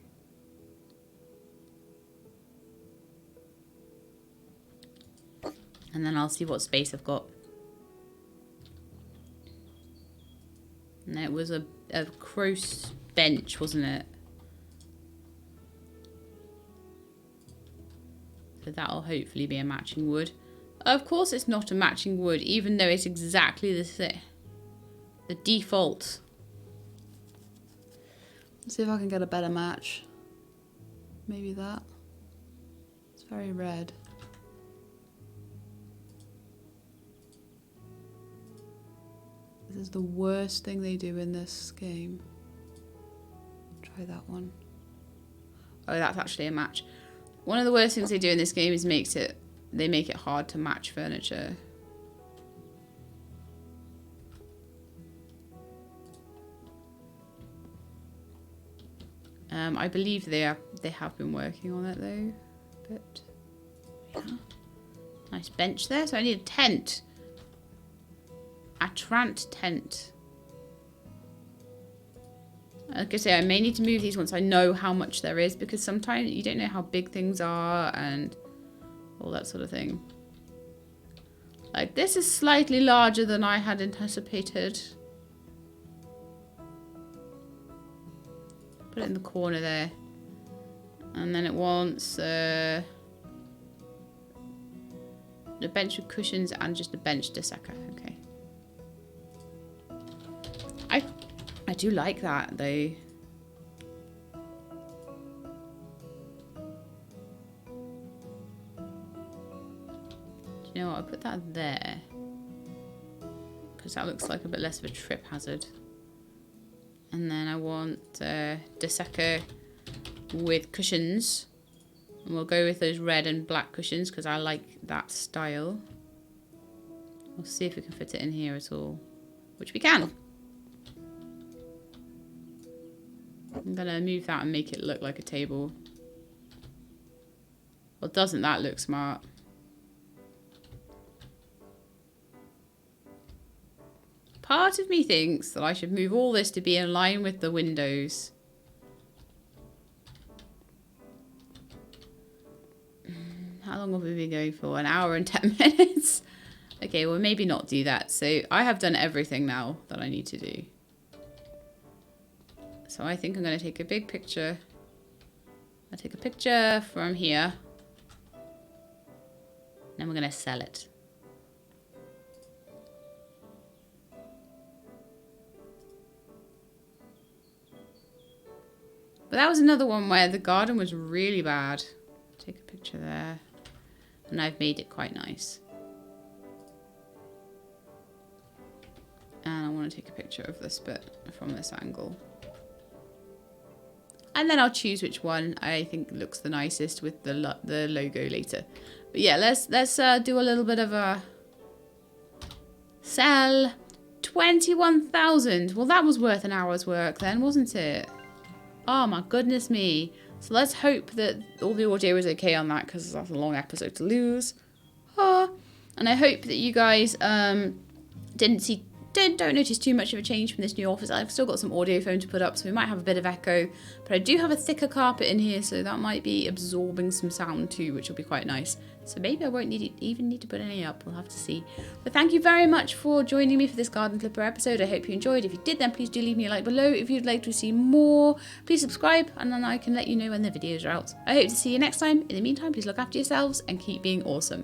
And then I'll see what space I've got. And then it was a cross bench, wasn't it? So that'll hopefully be a matching wood. Of course it's not a matching wood, even though it's exactly the default. Let's see if I can get a better match. Maybe that. It's very red. This is the worst thing they do in this game. Try that one. Oh, that's actually a match. One of the worst things they do in this game is they make it hard to match furniture. I believe they have been working on it though. But yeah. Nice bench there. So I need a tent. A Trant tent. Like I say, I may need to move these once I know how much there is, because sometimes you don't know how big things are and all that sort of thing. Like this is slightly larger than I had anticipated. Put it in the corner there. And then it wants the bench with cushions and just a bench deseka. Okay. I do like that though. Do you know what? I'll put that there. Because that looks like a bit less of a trip hazard. And then I want deseka with cushions. And we'll go with those red and black cushions because I like that style. We'll see if we can fit it in here at all. Which we can. I'm going to move that and make it look like a table. Well, doesn't that look smart? Part of me thinks that I should move all this to be in line with the windows. How long have we been going for? An hour and 10 minutes? Okay, well maybe not do that. So I have done everything now that I need to do. So I think I'm going to take a big picture. I'll take a picture from here. Then we're going to sell it. But that was another one where the garden was really bad. Take a picture there. And I've made it quite nice. And I want to take a picture of this bit from this angle. And then I'll choose which one I think looks the nicest with the logo later. But yeah, let's do a little bit of a sell. 21,000. Well, that was worth an hour's work then, wasn't it? Oh my goodness me. So let's hope that all the audio is okay on that because that's a long episode to lose. And I hope that you guys don't notice too much of a change from this new office. I've still got some audio foam to put up, so we might have a bit of echo. But I do have a thicker carpet in here, so that might be absorbing some sound too, which will be quite nice. So maybe I won't even need to put any up. We'll have to see. But thank you very much for joining me for this Garden Clipper episode. I hope you enjoyed. If you did, then please do leave me a like below. If you'd like to see more, please subscribe, and then I can let you know when the videos are out. I hope to see you next time. In the meantime, please look after yourselves and keep being awesome.